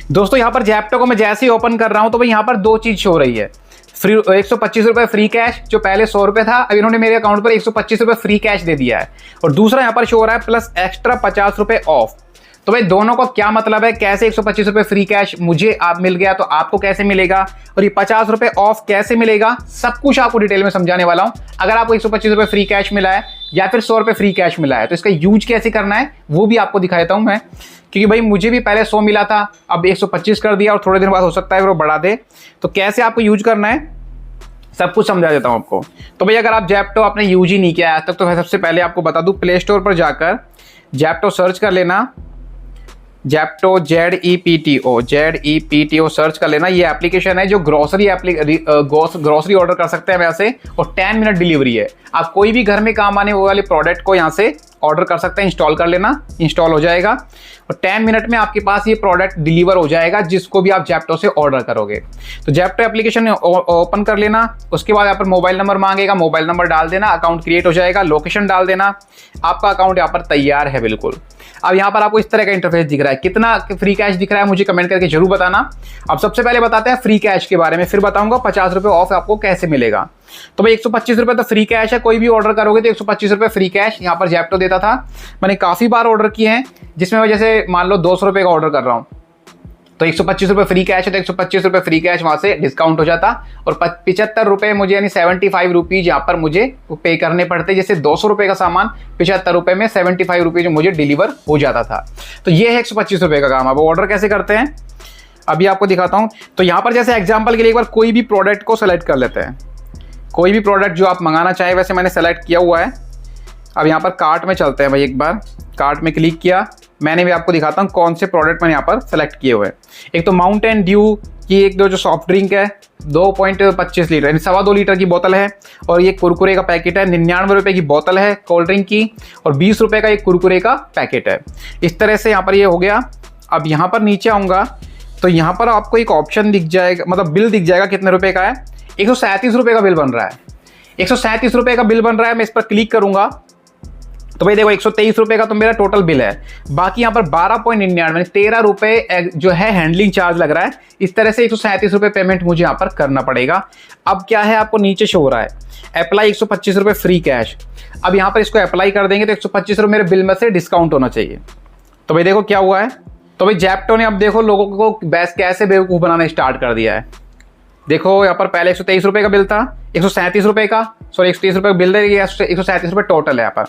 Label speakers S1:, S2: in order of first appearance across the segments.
S1: दोस्तों यहाँ पर जैप्टो को मैं जैसे ही ओपन कर रहा हूँ तो भाई यहाँ पर दो चीज शो रही है। फ्री 125 रुपये फ्री कैश, जो पहले 100 रुपये था, अब इन्होंने मेरे अकाउंट पर 125 रुपये फ्री कैश दे दिया है। और दूसरा यहाँ पर शो हो रहा है प्लस एक्स्ट्रा 50 रुपये ऑफ। तो भाई दोनों का क्या मतलब है, कैसे 125 रुपये फ्री कैश मुझे आप मिल गया तो आपको कैसे मिलेगा, और ये 50 रुपये ऑफ कैसे मिलेगा, सब कुछ आपको डिटेल में समझाने वाला हूं। अगर आपको 125 रुपये फ्री कैश मिला है या फिर 100 रुपये फ्री कैश मिला है तो इसका यूज कैसे करना है वो भी आपको दिखा देता हूं मैं, क्योंकि भाई मुझे भी पहले 100 मिला था, अब 125 कर दिया और थोड़े दिन बाद हो सकता है वो बढ़ा दे। तो कैसे आपको यूज करना है सब कुछ समझा देता हूं आपको। तो भाई अगर आप जैप्टो आपने यूज ही नहीं किया आज तक तो मैं सबसे पहले आपको बता दूं, प्ले स्टोर पर जाकर जैप्टो सर्च कर लेना, जैप्टो ZEPTO सर्च कर लेना। ये एप्लीकेशन है जो ग्रोसरी ऑर्डर कर सकते हैं वैसे, और 10 मिनट डिलीवरी है। आप कोई भी घर में काम आने वाले प्रोडक्ट को यहाँ से ऑर्डर कर सकते हैं, इंस्टॉल कर लेना, इंस्टॉल हो जाएगा और 10 मिनट में आपके पास ये प्रोडक्ट डिलीवर हो जाएगा जिसको भी आप जैप्टो से ऑर्डर करोगे। तो जैप्टो एप्लीकेशन ओपन कर लेना, उसके बाद यहाँ पर मोबाइल नंबर मांगेगा, मोबाइल नंबर डाल देना, अकाउंट क्रिएट हो जाएगा, लोकेशन डाल देना, आपका अकाउंट यहाँ पर तैयार है बिल्कुल। अब यहाँ पर आपको इस तरह का इंटरफेस दिख रहा है। कितना फ्री कैश दिख रहा है मुझे कमेंट करके जरूर बताना। अब सबसे पहले बताते हैं फ्री कैश के बारे में, फिर बताऊंगा 50 रुपये ऑफ आपको कैसे मिलेगा। तो भाई 125 रुपये तो फ्री कैश है, कोई भी ऑर्डर करोगे तो 125 रुपये फ्री कैश यहाँ पर जैप्टो देता था। मैंने काफ़ी बार ऑर्डर किए हैं जिसमें मैं जैसे मान लो 200 रुपये का ऑर्डर कर रहा हूँ तो 125 रुपये फ्री कैश है, तो 125 रुपये फ्री कैश वहाँ से डिस्काउंट हो जाता और 75 रुपये मुझे यानी 75 रुपीज़ यहाँ पर मुझे पे करने पड़ते। जैसे 200 रुपये का सामान 75 रुपये में 75 रुपीज़ मुझे डिलीवर हो जाता था। तो ये है 125 रुपये का काम। अब ऑर्डर कैसे करते हैं अभी आपको दिखाता हूँ। तो यहाँ पर जैसे एग्जाम्पल के लिए एक बार कोई भी प्रोडक्ट को सेलेक्ट कर लेते हैं, कोई भी प्रोडक्ट जो आप मंगाना चाहें, वैसे मैंने सेलेक्ट किया हुआ है। अब यहाँ पर कार्ट में चलते हैं भाई, एक बार कार्ट में क्लिक किया, मैंने भी आपको दिखाता हूँ कौन से प्रोडक्ट मैंने यहाँ पर सेलेक्ट किए हुए हैं। एक तो माउंटेन ड्यू की एक दो जो सॉफ्ट ड्रिंक है 2.25 लीटर यानी 2.25 लीटर की बोतल है, और ये कुरकुरे का पैकेट है, 99 रुपये की बोतल है कोल्ड ड्रिंक की, और 20 रुपये का एक कुरकुरे का पैकेट है। इस तरह से यहाँ पर ये हो गया। अब यहाँ पर नीचे आऊँगा तो यहाँ पर आपको एक ऑप्शन दिख जाएगा, मतलब बिल दिख जाएगा कितने रुपए का है। 137 रुपये का बिल बन रहा है, 137 रुपये का बिल बन रहा है। मैं इस पर क्लिक करूंगा तो भाई देखो 123 रुपये का तो मेरा टोटल बिल है। बाकी यहाँ पर 12.99 13 रुपये जो है हैंडलिंग चार्ज लग रहा है। इस तरह से 137 रुपये पेमेंट मुझे यहाँ पर करना पड़ेगा। अब क्या है आपको नीचे शो हो रहा है अप्लाई 125 रुपये फ्री कैश। अब यहाँ पर इसको अप्लाई कर देंगे तो 125 रुपये मेरे बिल में से डिस्काउंट होना चाहिए। तो भाई देखो क्या हुआ है। तो भाई जैप्टो ने अब देखो लोगों को कैसे बेवकूफ़ बनाना स्टार्ट कर दिया है। देखो यहाँ पर पहले 123 रुपये का बिल था, 137 रुपये का, सॉरी 130 रुपये का बिल है, 137 रुपये टोटल है। यहाँ पर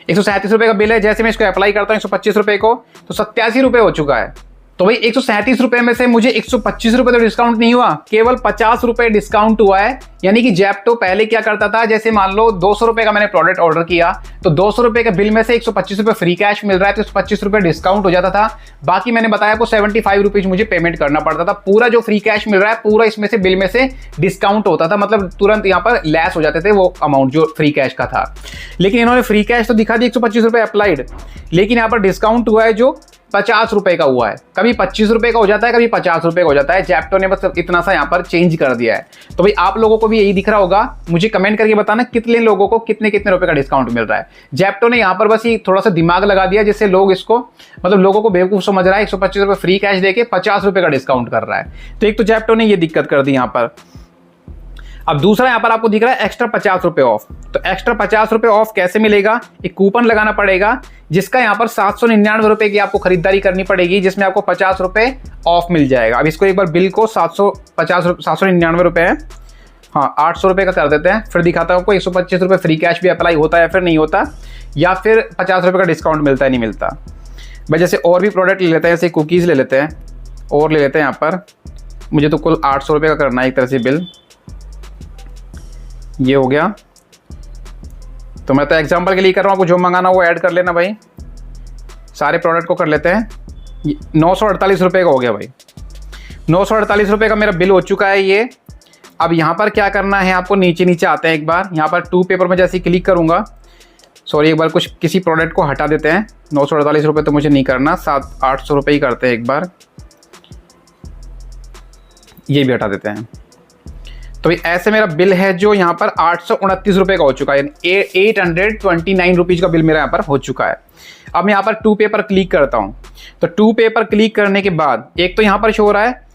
S1: 137 रुपये का बिल है। जैसे मैं इसको अप्लाई करता हूँ 125 रुपये को तो 87 रुपये हो चुका है। तो भाई 137 रुपये में से मुझे 125 रुपये तो डिस्काउंट नहीं हुआ, केवल 50 रुपये डिस्काउंट हुआ है। यानी कि जैप्टो पहले क्या करता था, जैसे मान लो 200 रुपये का मैंने प्रोडक्ट ऑर्डर किया तो 200 रुपये के बिल में से 125 रुपये फ्री कैश मिल रहा है तो 125 रुपये डिस्काउंट हो जाता था। बाकी मैंने बताया आपको 75 रुपीज़ मुझे पेमेंट करना पड़ता था। पूरा जो फ्री कैश मिल रहा है पूरा इसमें से बिल में से डिस्काउंट होता था, मतलब तुरंत यहाँ पर लेस हो जाते थे वो अमाउंट जो फ्री कैश का था। लेकिन इन्होंने फ्री कैश तो दिखा दी 125 रुपये अप्लाइड, लेकिन यहाँ पर डिस्काउंट हुआ है जो 50 रुपये का हुआ है। कभी 25 रुपये का हो जाता है, कभी 50 रुपये का हो जाता है। जैप्टो ने बस इतना सा यहाँ पर चेंज कर दिया है। तो भाई आप लोगों को भी यही दिख रहा होगा, मुझे कमेंट करके बताना कितने लोगों को कितने कितने रुपए का डिस्काउंट मिल रहा है। जैप्टो ने यहाँ पर बस ये थोड़ा सा दिमाग लगा दिया जिससे लोग इसको मतलब लोगों को बेवकूफ समझ रहा है। 125 रुपये फ्री कैश देके 50 रुपये का डिस्काउंट कर रहा है। तो एक तो जैप्टो ने ये दिक्कत कर दी यहाँ पर। अब दूसरा यहाँ पर आपको दिख रहा है एक्स्ट्रा 50 रुपये ऑफ। तो एक्स्ट्रा 50 रुपये ऑफ कैसे मिलेगा, एक कूपन लगाना पड़ेगा जिसका यहाँ पर 799 रुपये की आपको खरीदारी करनी पड़ेगी, जिसमें आपको 50 रुपये ऑफ मिल जाएगा। अब इसको एक बार बिल को 799 रुपये है, हाँ 800 रुपये का कर देते हैं, फिर दिखाता हूँ आपको 125 रुपये फ्री कैश भी अप्लाई होता है फिर नहीं होता, या फिर 50 रुपये का डिस्काउंट मिलता है नहीं मिलता। भाई जैसे और भी प्रोडक्ट ले लेते हैं, जैसे कुकीज़ ले लेते हैं और ले लेते हैं। यहाँ पर मुझे तो कुल 800 रुपये का करना है एक तरह से बिल, ये हो गया। तो मैं तो एग्जांपल के लिए कर रहा हूँ, आपको जो मंगाना वो ऐड कर लेना भाई। सारे प्रोडक्ट को कर लेते हैं। 948 रुपये का हो गया भाई, 948 रुपये का मेरा बिल हो चुका है ये। अब यहाँ पर क्या करना है आपको, नीचे नीचे आते हैं एक बार। यहाँ पर टू पेपर में जैसे क्लिक करूँगा, सॉरी एक बार कुछ किसी प्रोडक्ट को हटा देते हैं। 948 रुपये तो मुझे नहीं करना, 800 रुपये ही करते हैं एक बार, ये भी हटा देते हैं। तो ऐसे मेरा बिल है जो यहाँ पर 829 रुपये का हो चुका है, 829 रुपीज़ का बिल मेरा यहाँ पर हो चुका है। अब मैं यहाँ पर टू पे पर क्लिक करता हूँ, तो टू पे पर क्लिक करने के बाद एक तो यहाँ पर शो हो रहा है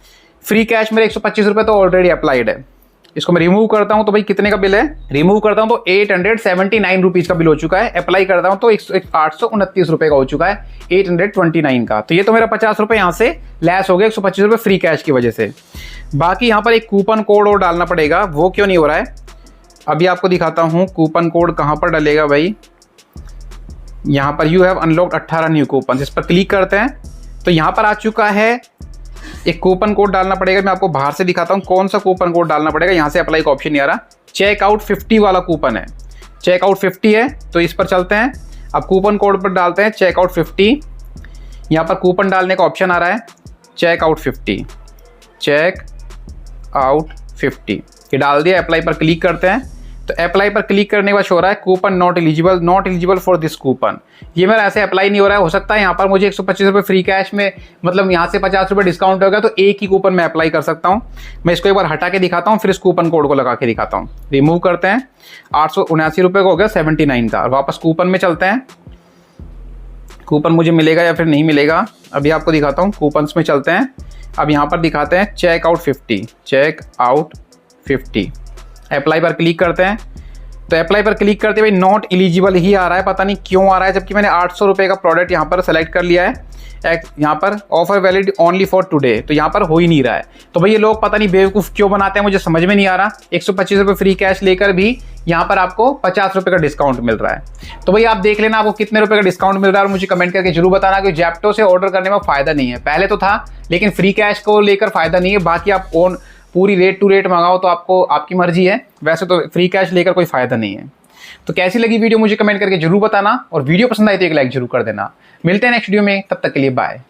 S1: फ्री कैश मेरे 125 रुपये तो ऑलरेडी अप्लाइड है। इसको मैं रिमूव करता हूँ तो भाई कितने का बिल है, रिमूव करता हूँ तो 879 रुपीज़ का बिल हो चुका है। अप्लाई करता हूँ तो 829 रुपये का हो चुका है, 829 का। तो ये तो मेरा 50 रुपये यहाँ से लेस हो गया 125 रुपये फ्री कैश की वजह से। बाकी यहाँ पर एक कूपन कोड और डालना पड़ेगा, वो क्यों नहीं हो रहा है अभी आपको दिखाता हूँ। कूपन कोड कहाँ पर डलेगा भाई, यहाँ पर you have unlocked 18 new coupon, इस पर क्लिक करते हैं तो यहाँ पर आ चुका है। एक कूपन कोड डालना पड़ेगा, मैं आपको बाहर से दिखाता हूँ कौन सा कूपन कोड डालना पड़ेगा। यहाँ से अप्लाई का ऑप्शन नहीं आ रहा, चेकआउट 50 वाला कूपन है, चेकआउट 50 है तो इस पर चलते हैं। अब कूपन कोड पर डालते हैं चेकआउट 50, यहाँ पर कूपन डालने का ऑप्शन आ रहा है चेकआउट 50, चेकआउट 50 ये डाल दिया। अप्लाई पर क्लिक करते हैं तो अप्लाई पर क्लिक करने के बाद शो रहा है coupon not eligible for this coupon. ये मेरा ऐसे अप्लाई नहीं हो रहा है। हो सकता है यहाँ पर मुझे 125 रुपये फ्री कैश में मतलब यहाँ से 50 रुपये डिस्काउंट होगा तो एक ही कूपन मैं अप्लाई कर सकता हूँ। मैं इसको एक बार हटा के दिखाता हूँ, फिर इस कूपन कोड को लगा के दिखाता हूँ। रिमूव करते हैं, 879 रुपये का हो गया 79 का। और वापस कूपन में चलते हैं, कूपन मुझे मिलेगा या फिर नहीं मिलेगा अभी आपको दिखाता हूँ। कूपन्स में चलते हैं, अब यहाँ पर दिखाते हैं चेकआउट 50, चेकआउट 50। अप्लाई पर क्लिक करते हैं तो अप्लाई पर क्लिक करते हुए नॉट एलिजिबल ही आ रहा है, पता नहीं क्यों आ रहा है, जबकि मैंने 800 रुपये का प्रोडक्ट यहाँ पर सेलेक्ट कर लिया है। यहाँ पर offer valid only for today, तो यहाँ पर हो ही नहीं रहा है। तो भाई ये लोग पता नहीं बेवकूफ़ क्यों बनाते हैं, मुझे समझ में नहीं आ रहा। 125 रुपये फ्री कैश लेकर भी यहाँ पर आपको 50 रुपये का डिस्काउंट मिल रहा है। तो भाई आप देख लेना आपको कितने रुपये का डिस्काउंट मिल रहा है और मुझे कमेंट करके जरूर बताना कि जेप्टो से ऑर्डर करने में फ़ायदा नहीं है। पहले तो था लेकिन फ्री कैश को लेकर फ़ायदा नहीं है, बाकी आप पूरी रेट टू रेट मंगाओ तो आपको आपकी मर्जी है, वैसे तो फ्री कैश लेकर कोई फ़ायदा नहीं है। तो कैसी लगी वीडियो मुझे कमेंट करके जरूर बताना और वीडियो पसंद आई तो एक लाइक जरूर कर देना। मिलते हैं नेक्स्ट वीडियो में, तब तक के लिए बाय।